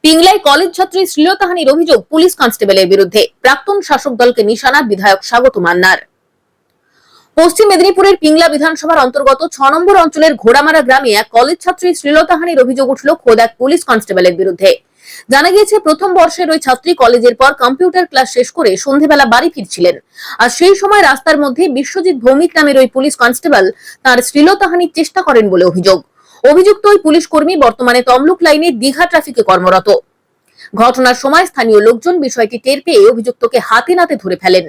পিংলায় college ছাত্রী শ্লীলতাহানির অভিযোগ police কনস্টেবলের বিরুদ্ধে। প্রাক্তন শাসক দলকে নিশানা বিধায়ক স্বাগত মান্নার। পশ্চিম মেদিনীপুরের পিংলা বিধানসভার অন্তর্গত 6 নম্বর অঞ্চলের ঘোড়ামারা গ্রামে এক কলেজ ছাত্রী শ্লীলতাহানির অভিযোগ উঠল খোদ এক পুলিশ কনস্টেবলের বিরুদ্ধে। জানা গিয়েছে, প্রথম বর্ষের ওই ছাত্রী কলেজের পর কম্পিউটার ক্লাস শেষ করে সন্ধ্যেবেলা বাড়ি ফিরছিলেন। আর সেই সময় রাস্তার মধ্যে বিশ্বজিৎ ভৌমিক নামের ওই পুলিশ কনস্টেবল তার শ্লীলতাহানির চেষ্টা করেন বলে অভিযোগ। অভিযুক্ত ওই পুলিশ কর্মী বর্তমানে তমলুক লাইনে দীঘা ট্রাফিকে কর্মরত। ঘটনার সময় স্থানীয় লোকজন বিষয়টি টের পেয়ে অভিযুক্তকে হাতে নাতে ধরে ফেলেন।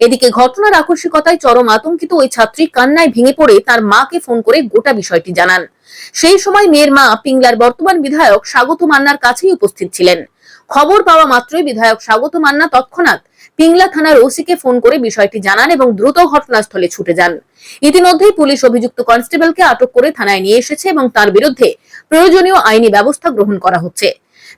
এদিকে ঘটনার আকস্মিকতায় চরম আতঙ্কিত ওই ছাত্রী কান্নায় ভেঙে পড়ে তার মাকে ফোন করে গোটা বিষয়টি জানান। সেই সময় মেয়ের মা পিংলার বর্তমান বিধায়ক স্বাগত মান্নার কাছেই উপস্থিত ছিলেন। খবর পাওয়া মাত্রই বিধায়ক স্বাগত মান্না তৎক্ষণাৎ পিংলা থানার ওসিকে ফোন করে বিষয়টি জানান এবং দ্রুত ঘটনাস্থলে ছুটে যান। ইতিমধ্যেই পুলিশ অভিযুক্ত কনস্টেবলকে আটক করে থানায় নিয়ে এসেছে এবং তার বিরুদ্ধে প্রয়োজনীয় আইনি ব্যবস্থা গ্রহণ করা হচ্ছে।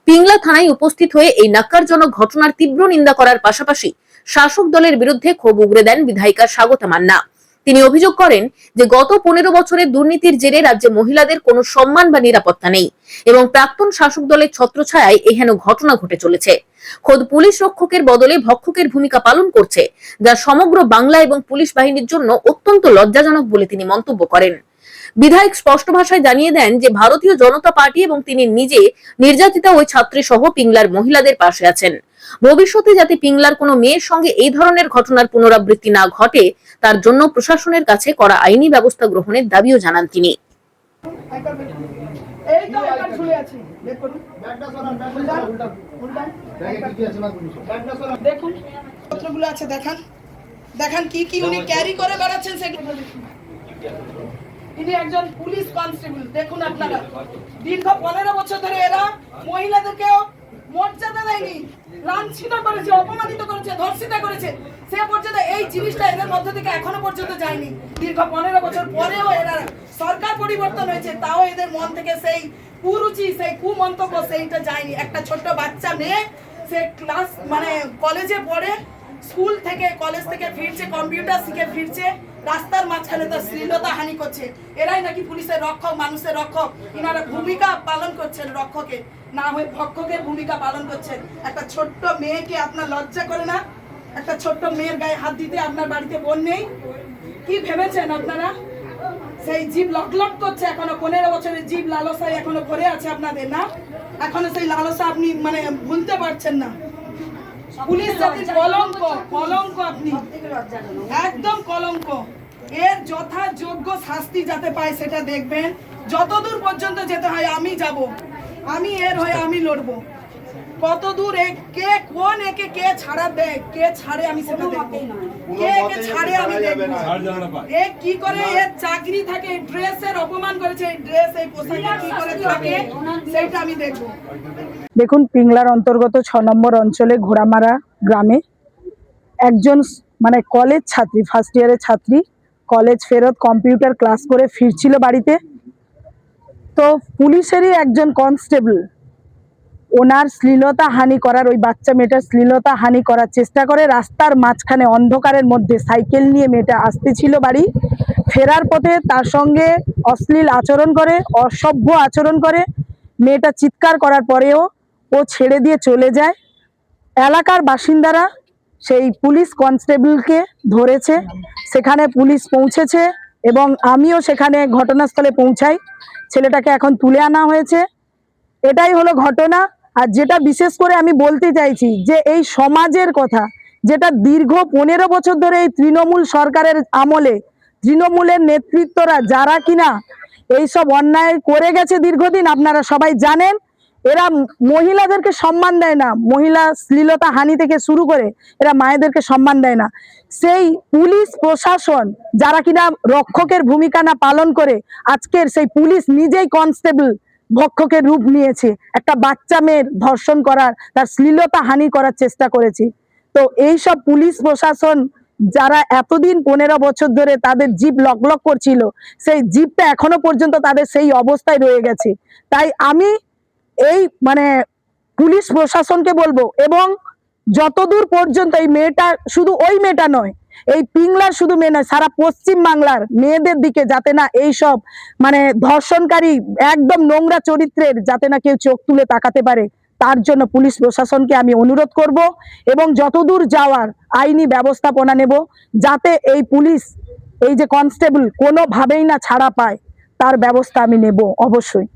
পিংলা থানায় উপস্থিত হয়ে এই ন্যাক্কারজনক ঘটনার তীব্র নিন্দা করার পাশাপাশি শাসক দলের বিরুদ্ধে ক্ষোভ উগরে দেন বিধায়িকা স্বাগত মান্না। তিনি অভিযোগ করেন যে গত 15 বছরের দুর্নীতির জেরে রাজ্যে মহিলাদের কোনো সম্মান বা নিরাপত্তা নেই এবং প্রাক্তন শাসক দলের ছত্রছায়ায় এহেন ঘটনা ঘটে চলেছে। খোদ পুলিশ রক্ষকের বদলে ভক্ষকের ভূমিকা পালন করছে, যা সমগ্র বাংলা এবং পুলিশ বাহিনীর জন্য অত্যন্ত লজ্জাজনক বলে তিনি মন্তব্য করেন। বিধায়ক স্পষ্ট ভাষায় জানিয়ে দেন যে ভারতীয় জনতা পার্টি এবং তিনি নিজে নির্যাতিতা ওই ছাত্রী সহ পিংলার মহিলাদের পাশে আছেন। ভবিষ্যতে যাতে পিংলার কোনো মেয়ের সঙ্গে এই ধরনের ঘটনার পুনরাবৃত্তি না ঘটে তার জন্য প্রশাসনের কাছে কড়া আইনি ব্যবস্থা গ্রহণের দাবিও জানান তিনি। দেখান কি কি উনি ক্যারি করে বেড়াচ্ছেন। ইনি একজন পুলিশ কনস্টেবল। দেখুন আপনারা, দীর্ঘ 15 বছর ধরে এরা মহিলাদেরকে মর্যাদা দেয়নি, লাঞ্ছিত করেছে, অপমানিত করেছে, ধর্ষিতা করেছে। সে পর্যন্ত এই জিনিসটা এদের মধ্যে থেকে এখনো পর্যন্ত যায়নি। দীর্ঘ 15 বছর পরেও এরা সরকার পরিবর্তন হয়েছে, তাও এদের মন থেকে সেই কুরুচি, সেই কুমন্তব্য সেইটা যায়নি। একটা ছোট্ট বাচ্চা মেয়ে, সে ক্লাস কলেজে পড়ে, স্কুল থেকে কলেজ থেকে ফিরছে, কম্পিউটার শিখে ফিরছে, রাস্তার মাঝখানে তার শ্লীলতা হানি করছে। এরাই নাকি পুলিশের রক্ষক, মানুষের রক্ষক। ইনারা ভূমিকা পালন করছেন রক্ষকের, না হয়ে ভক্ষকের ভূমিকা পালন করছেন। একটা ছোট্ট মেয়েকে আপনার লজ্জা করে না? একটা ছোট্ট মেয়ের গায়ে হাত দিতে আপনার বাড়িতে বোন নেই? কি ভেবেছেন আপনারা? সেই জীব লক করছে এখনো, 15 বছরের জীব লালসায় এখনো ভরে আছে আপনাদের, না? এখনো সেই লালসা আপনি ভুলতে পারছেন না। পুলিশ জাতির কলঙ্ক, কলঙ্ক, আপনি একদম কলঙ্ক। এর যথাযোগ্য শাস্তি যাতে পায় সেটা দেখবেন। যতদূর পর্যন্ত যেতে হয় আমি যাব, আমি এর হয়ে আমি লড়বো। কতদূর কে কোন একে কে ছাড়া দেয়, কে ছাড়ে আমি সেটা দেখবো, কে একে ছাড়ে আমি দেখবো। এ কি করে এর চাকরি থাকে, ড্রেসের অপমান করেছে, এই ড্রেস এই পোশাকে কি করে থাকে সেটা আমি দেখবো। দেখুন, পিংলার অন্তর্গত 6 নম্বর অঞ্চলে ঘোড়ামারা গ্রামে একজন কলেজ ছাত্রী, ফার্স্ট ইয়ারের ছাত্রী, কলেজ ফেরত কম্পিউটার ক্লাস করে ফিরছিল বাড়িতে। তো পুলিশেরই একজন কনস্টেবল ওনার শ্লীলতা হানি করার, ওই বাচ্চা মেয়েটার শ্লীলতা হানি করার চেষ্টা করে। রাস্তার মাঝখানে অন্ধকারের মধ্যে সাইকেল নিয়ে মেয়েটা আসতেছিল বাড়ি, ফেরার পথে তার সঙ্গে অশ্লীল আচরণ করে, অসভ্য আচরণ করে। মেয়েটা চিৎকার করার পরেও ও ছেড়ে দিয়ে চলে যায়। এলাকার বাসিন্দারা সেই পুলিশ কনস্টেবলকে ধরেছে, সেখানে পুলিশ পৌঁছেছে এবং আমিও সেখানে ঘটনাস্থলে পৌঁছাই। ছেলেটাকে এখন তুলে আনা হয়েছে। এটাই হলো ঘটনা। আর যেটা বিশেষ করে আমি বলতে চাইছি যে এই সমাজের কথা, যেটা দীর্ঘ 15 বছর ধরে এই তৃণমূল সরকারের আমলে তৃণমূলের নেতৃত্বরা যারা কিনা এইসব অন্যায় করে গেছে দীর্ঘদিন, আপনারা সবাই জানেন। এরা মহিলাদেরকে সম্মান দেয় না, মহিলা শ্লীলতা হানি থেকে শুরু করে এরা মায়েদেরকে সম্মান দেয় না। সেই পুলিশ প্রশাসন যারা কিনা রক্ষকের ভূমিকা না পালন করে আজকের সেই পুলিশ নিজেই কনস্টেবল ভক্ষকের রূপ নিয়েছে। একটা বাচ্চা মেয়ের ধর্ষণ করার, তার শ্লীলতা হানি করার চেষ্টা করেছে। তো এই সব পুলিশ প্রশাসন যারা এতদিন 15 বছর ধরে তাদের জিভ লক করছিল, সেই জিভটা এখনো পর্যন্ত তাদের সেই অবস্থায় রয়ে গেছে। তাই আমি এই পুলিশ প্রশাসনকে বলবো, এবং যতদূর পর্যন্ত এই মেয়েটা, শুধু ওই মেয়েটা নয়, এই পিংলার শুধু মেয়ে নয়, সারা পশ্চিম বাংলার মেয়েদের দিকে যাতে না এইসব ধর্ষণকারী একদম নোংরা চরিত্রের যাতে না কেউ চোখ তুলে তাকাতে পারে, তার জন্য পুলিশ প্রশাসনকে আমি অনুরোধ করব এবং যতদূর যাওয়ার আইনি ব্যবস্থাপনা নেব, যাতে এই পুলিশ, এই যে কনস্টেবল কোনোভাবেই না ছাড়া পায়, তার ব্যবস্থা আমি নেব অবশ্যই।